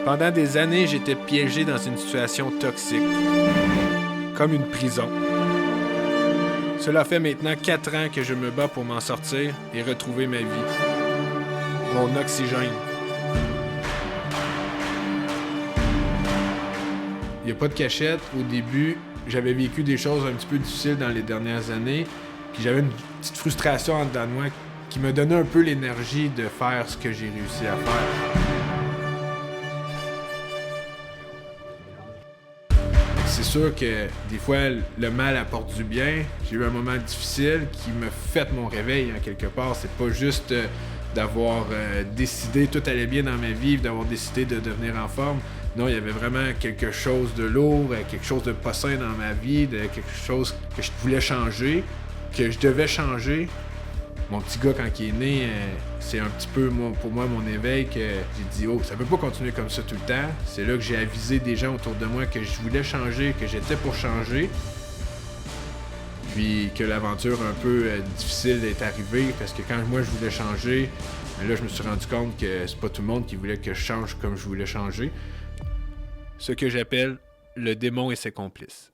Pendant des années, j'étais piégé dans une situation toxique, comme une prison. Cela fait maintenant 4 ans que je me bats pour m'en sortir et retrouver ma vie. Mon oxygène. Il n'y a pas de cachette. Au début, j'avais vécu des choses un petit peu difficiles dans les dernières années, puis j'avais une petite frustration en dedans de moi qui me donnait un peu l'énergie de faire ce que j'ai réussi à faire. C'est sûr que des fois, le mal apporte du bien. J'ai eu un moment difficile qui m'a fait mon réveil, en quelque part. C'est pas juste d'avoir décidé, tout allait bien dans ma vie, d'avoir décidé de devenir en forme. Non, il y avait vraiment quelque chose de lourd, quelque chose de pas sain dans ma vie, de quelque chose que je voulais changer, que je devais changer. Mon petit gars, quand il est né, c'est un petit peu pour moi mon éveil que j'ai dit « Oh, ça peut pas continuer comme ça tout le temps ». C'est là que j'ai avisé des gens autour de moi que je voulais changer, que j'étais pour changer. Puis que l'aventure un peu difficile est arrivée parce que quand moi je voulais changer, là je me suis rendu compte que c'est pas tout le monde qui voulait que je change comme je voulais changer. Ce que j'appelle le démon et ses complices.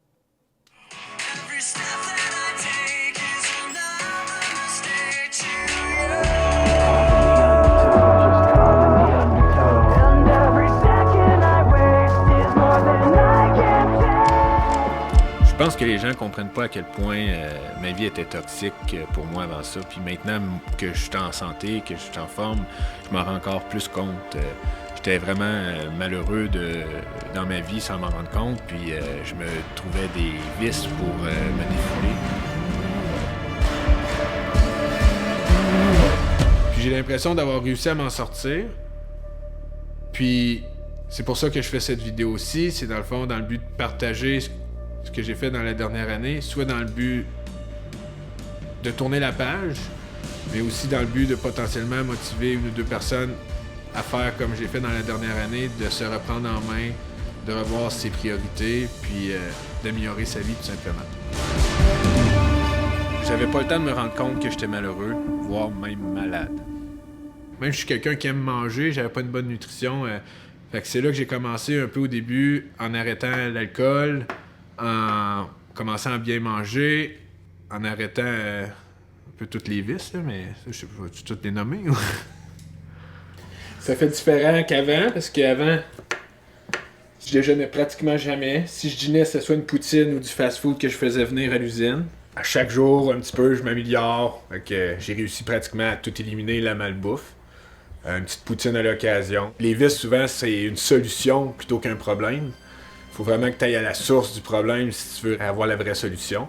Je pense que les gens comprennent pas à quel point ma vie était toxique pour moi avant ça. Puis maintenant que je suis en santé, que je suis en forme, je m'en rends encore plus compte. J'étais vraiment malheureux dans ma vie sans m'en rendre compte. Puis je me trouvais des vices pour me défouler. Puis j'ai l'impression d'avoir réussi à m'en sortir. Puis c'est pour ça que je fais cette vidéo-ci. C'est dans le fond dans le but de partager ce que j'ai fait dans la dernière année, soit dans le but de tourner la page, mais aussi dans le but de potentiellement motiver une ou deux personnes à faire comme j'ai fait dans la dernière année, de se reprendre en main, de revoir ses priorités, puis d'améliorer sa vie tout simplement. J'avais pas le temps de me rendre compte que j'étais malheureux, voire même malade. Même si je suis quelqu'un qui aime manger, j'avais pas une bonne nutrition. Fait que c'est là que j'ai commencé un peu au début, en arrêtant l'alcool, en commençant à bien manger, en arrêtant un peu toutes les vices, là, mais ça, je sais pas, tu toutes les nommer? Ça fait différent qu'avant, parce qu'avant, je déjeunais pratiquement jamais. Si je dînais, c'était soit une poutine ou du fast-food que je faisais venir à l'usine. À chaque jour, un petit peu, je m'améliore. Fait que j'ai réussi pratiquement à tout éliminer la malbouffe. Une petite poutine à l'occasion. Les vices, souvent, c'est une solution plutôt qu'un problème. Faut vraiment que tu ailles à la source du problème si tu veux avoir la vraie solution.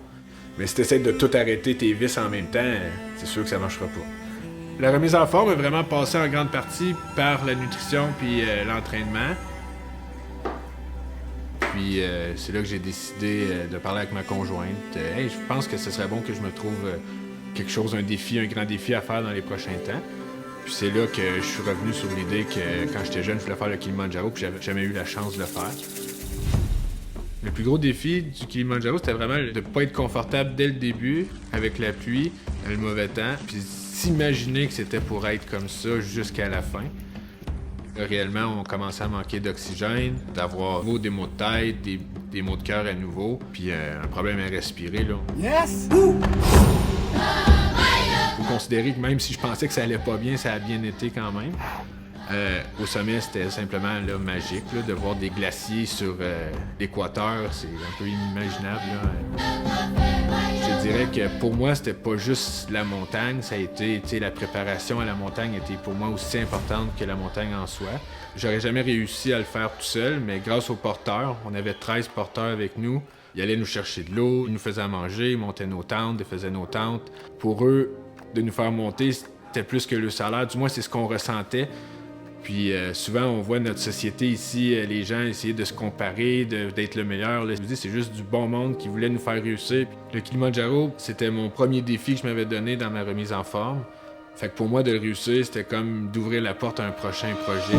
Mais si tu essaies de tout arrêter tes vices en même temps, c'est sûr que ça marchera pas. La remise en forme est vraiment passée en grande partie par la nutrition puis l'entraînement. Puis c'est là que j'ai décidé de parler avec ma conjointe. Hey, je pense que ce serait bon que je me trouve quelque chose, un défi, un grand défi à faire dans les prochains temps. Puis c'est là que je suis revenu sur l'idée que quand j'étais jeune, je voulais faire le Kilimanjaro, puis j'avais jamais eu la chance de le faire. Le plus gros défi du Kilimanjaro, c'était vraiment de ne pas être confortable dès le début, avec la pluie, le mauvais temps, puis s'imaginer que c'était pour être comme ça jusqu'à la fin. Là, réellement, on commençait à manquer d'oxygène, d'avoir des maux de tête, des maux de cœur à nouveau, puis un problème à respirer, là. Yes! Faut considérer que même si je pensais que ça allait pas bien, ça a bien été quand même. Au sommet, c'était simplement là, magique là, de voir des glaciers sur l'équateur. C'est un peu inimaginable. Là. Je te dirais que pour moi, c'était pas juste la montagne. Ça a été, la préparation à la montagne était pour moi aussi importante que la montagne en soi. J'aurais jamais réussi à le faire tout seul, mais grâce aux porteurs, on avait 13 porteurs avec nous. Ils allaient nous chercher de l'eau, ils nous faisaient à manger, ils montaient nos tentes, ils faisaient nos tentes. Pour eux, de nous faire monter, c'était plus que le salaire. Du moins, c'est ce qu'on ressentait. Puis souvent, on voit notre société ici, les gens essayer de se comparer, d'être le meilleur. Là. Je me dis, c'est juste du bon monde qui voulait nous faire réussir. Puis, le Kilimanjaro, c'était mon premier défi que je m'avais donné dans ma remise en forme. Fait que pour moi, de le réussir, c'était comme d'ouvrir la porte à un prochain projet.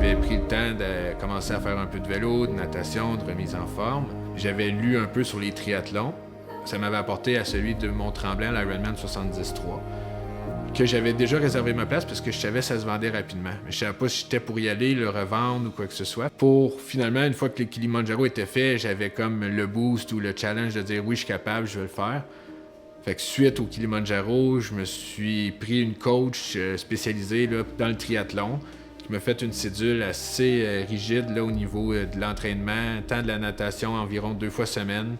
j'avais pris le temps de commencer à faire un peu de vélo, de natation, de remise en forme. J'avais lu un peu sur les triathlons. Ça m'avait apporté à celui de Mont-Tremblant, l'Ironman 73, que j'avais déjà réservé ma place parce que je savais que ça se vendait rapidement. Mais je savais pas si j'étais pour y aller, le revendre ou quoi que ce soit. Pour finalement, une fois que le Kilimanjaro était fait, j'avais comme le boost ou le challenge de dire oui, je suis capable, je vais le faire. Fait que suite au Kilimanjaro, je me suis pris une coach spécialisée là, dans le triathlon qui m'a fait une cédule assez rigide là, au niveau de l'entraînement, tant de la natation environ 2 fois semaine,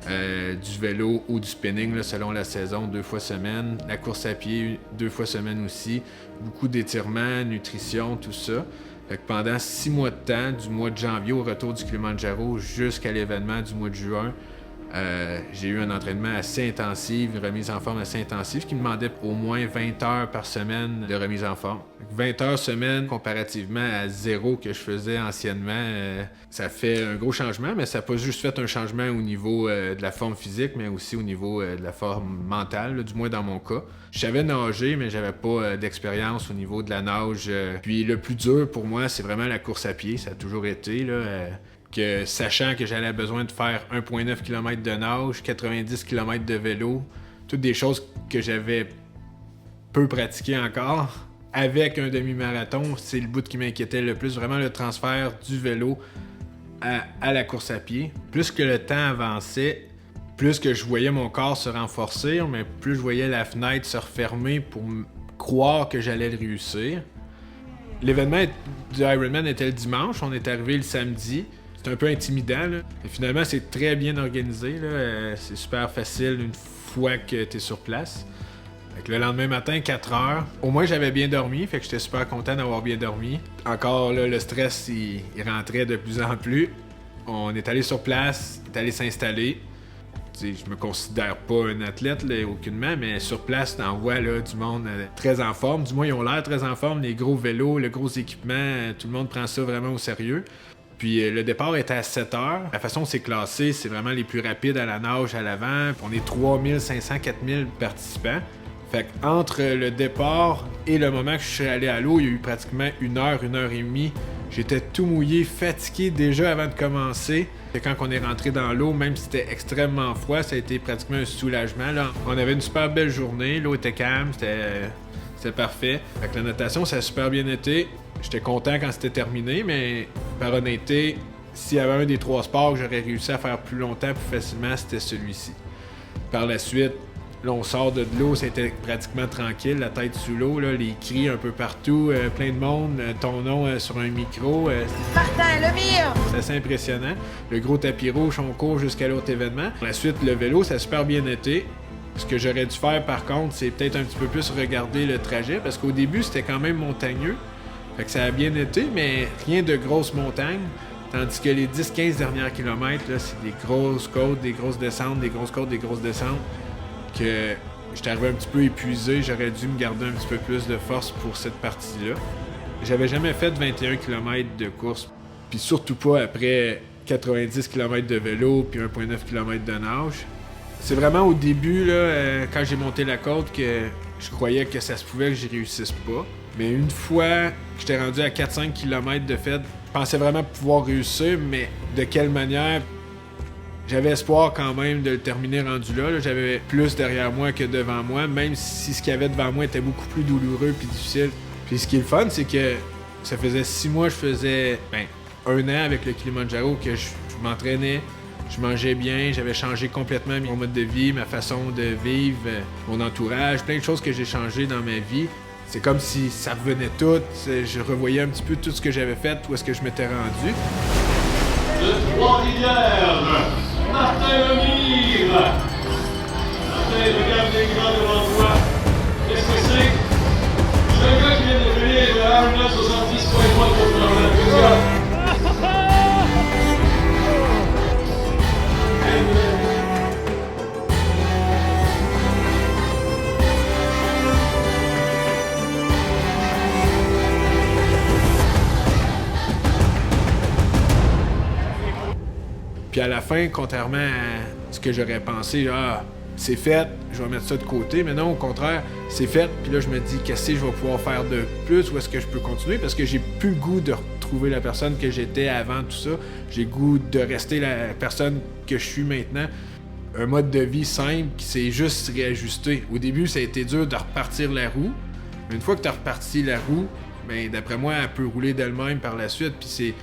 du vélo ou du spinning là, selon la saison 2 fois semaine, la course à pied 2 fois semaine aussi, beaucoup d'étirements, nutrition, tout ça. Fait que pendant 6 mois de temps, du mois de janvier au retour du Kilimanjaro jusqu'à l'événement du mois de juin, j'ai eu un entraînement assez intensif, une remise en forme assez intensive qui me demandait au moins 20 heures par semaine de remise en forme. 20 heures semaine comparativement à 0 que je faisais anciennement, ça fait un gros changement, mais ça n'a pas juste fait un changement au niveau de la forme physique, mais aussi au niveau de la forme mentale, là, du moins dans mon cas. Je savais nager, mais j'avais pas d'expérience au niveau de la nage. Puis le plus dur pour moi, c'est vraiment la course à pied, ça a toujours été, là. Que sachant que j'allais besoin de faire 1,9 km de nage, 90 km de vélo, toutes des choses que j'avais peu pratiquées encore, avec un demi-marathon, c'est le bout qui m'inquiétait le plus, vraiment le transfert du vélo à la course à pied. Plus que le temps avançait, plus que je voyais mon corps se renforcer, mais plus je voyais la fenêtre se refermer pour croire que j'allais le réussir. L'événement du Ironman était le dimanche, on est arrivé le samedi. C'est un peu intimidant, là. Et finalement, c'est très bien organisé, là. C'est super facile une fois que tu es sur place. Fait que le lendemain matin, 4 heures. Au moins, j'avais bien dormi, fait que j'étais super content d'avoir bien dormi. Encore, là, le stress, il rentrait de plus en plus. On est allé sur place, on est allé s'installer. T'sais, je me considère pas un athlète, là, aucunement, mais sur place, t'en vois là, du monde très en forme. Du moins, ils ont l'air très en forme. Les gros vélos, le gros équipement, tout le monde prend ça vraiment au sérieux. Puis le départ était à 7 heures. La façon dont c'est classé, c'est vraiment les plus rapides à la nage à l'avant. On est 3500, 4000 participants. Fait qu'entre le départ et le moment que je suis allé à l'eau, il y a eu pratiquement 1 heure et demie. J'étais tout mouillé, fatigué déjà avant de commencer. Et quand on est rentré dans l'eau, même si c'était extrêmement froid, ça a été pratiquement un soulagement, là. On avait une super belle journée, l'eau était calme, c'était parfait. Fait que la natation, ça a super bien été. J'étais content quand c'était terminé, mais par honnêteté, s'il y avait un des 3 sports que j'aurais réussi à faire plus longtemps, plus facilement, c'était celui-ci. Par la suite, là, on sort de l'eau, c'était pratiquement tranquille, la tête sous l'eau, là, les cris un peu partout, plein de monde, ton nom sur un micro. Martin Lemire! C'est assez impressionnant. Le gros tapis rouge, on court jusqu'à l'autre événement. Par la suite, le vélo, ça a super bien été. Ce que j'aurais dû faire, par contre, c'est peut-être un petit peu plus regarder le trajet, parce qu'au début, c'était quand même montagneux. Fait que ça a bien été, mais rien de grosses montagnes. Tandis que les 10-15 derniers kilomètres, là, c'est des grosses côtes, des grosses descentes, des grosses côtes, des grosses descentes. Que j'étais arrivé un petit peu épuisé, j'aurais dû me garder un petit peu plus de force pour cette partie-là. J'avais jamais fait 21 km de course, puis surtout pas après 90 km de vélo puis 1,9 km de nage. C'est vraiment au début, là, quand j'ai monté la côte, que je croyais que ça se pouvait que j'y réussisse pas. Mais une fois que j'étais rendu à 4-5 km de fait, je pensais vraiment pouvoir réussir, mais de quelle manière? J'avais espoir quand même de le terminer rendu là. J'avais plus derrière moi que devant moi, même si ce qu'il y avait devant moi était beaucoup plus douloureux puis difficile. Puis ce qui est le fun, c'est que ça faisait 6 mois, je faisais 1 an avec le Kilimanjaro que je m'entraînais. Je mangeais bien, j'avais changé complètement mon mode de vie, ma façon de vivre, mon entourage, plein de choses que j'ai changées dans ma vie. C'est comme si ça revenait tout, je revoyais un petit peu tout ce que j'avais fait, où est-ce que je m'étais rendu. De Trois-Rivières, Martin Lemire. Martin, regarde les grands devant toi. Qu'est-ce que c'est? C'est un gars qui vient de finir le Ironman 70.3 pour Mont-Tremblant. Puis à la fin, contrairement à ce que j'aurais pensé, c'est fait, je vais mettre ça de côté. Mais non, au contraire, c'est fait. Puis là, je me dis, qu'est-ce que je vais pouvoir faire de plus? Où est-ce que je peux continuer? Parce que j'ai plus le goût de retrouver la personne que j'étais avant tout ça. J'ai le goût de rester la personne que je suis maintenant. Un mode de vie simple qui s'est juste réajusté. Au début, ça a été dur de repartir la roue. Mais une fois que tu as reparti la roue, ben, d'après moi, elle peut rouler d'elle-même par la suite. Puis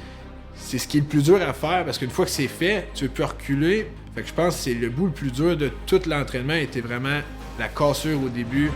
c'est ce qui est le plus dur à faire parce qu'une fois que c'est fait, tu ne peux plus reculer. Fait que je pense que c'est le bout le plus dur de tout l'entraînement était vraiment la cassure au début.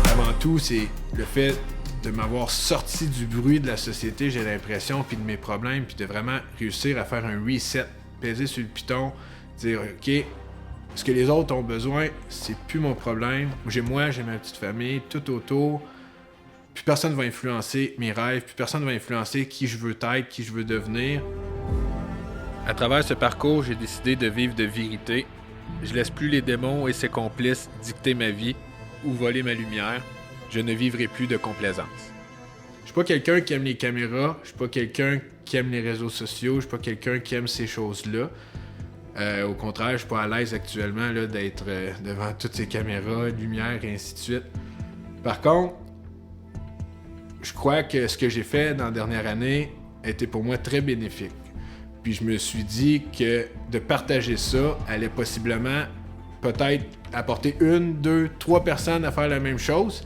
Avant tout, c'est le fait de m'avoir sorti du bruit de la société, j'ai l'impression, puis de mes problèmes, puis de vraiment réussir à faire un reset, peser sur le piton, dire OK, ce que les autres ont besoin, c'est plus mon problème. J'ai ma petite famille, tout autour. Plus personne va influencer mes rêves, plus personne va influencer qui je veux être, qui je veux devenir. À travers ce parcours, j'ai décidé de vivre de vérité. Je laisse plus les démons et ses complices dicter ma vie ou voler ma lumière. Je ne vivrai plus de complaisance. Je suis pas quelqu'un qui aime les caméras, je suis pas quelqu'un qui aime les réseaux sociaux, je suis pas quelqu'un qui aime ces choses-là. Au contraire, je suis pas à l'aise actuellement là, d'être devant toutes ces caméras, lumière et ainsi de suite. Par contre, je crois que ce que j'ai fait dans la dernière année était pour moi très bénéfique. Puis je me suis dit que de partager ça allait possiblement peut-être apporter 1, 2, 3 personnes à faire la même chose.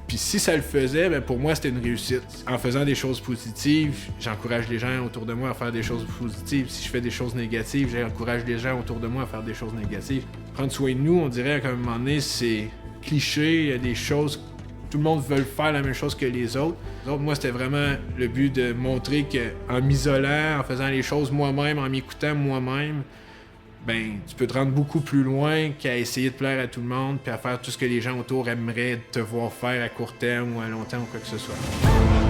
Puis si ça le faisait, ben pour moi, c'était une réussite. En faisant des choses positives, j'encourage les gens autour de moi à faire des choses positives. Si je fais des choses négatives, j'encourage les gens autour de moi à faire des choses négatives. Prendre soin de nous, on dirait qu'à un moment donné, c'est cliché, il y a des choses... Tout le monde veut faire la même chose que les autres. Moi, c'était vraiment le but de montrer qu'en m'isolant, en faisant les choses moi-même, en m'écoutant moi-même, ben, tu peux te rendre beaucoup plus loin qu'à essayer de plaire à tout le monde puis à faire tout ce que les gens autour aimeraient te voir faire à court terme ou à long terme ou quoi que ce soit.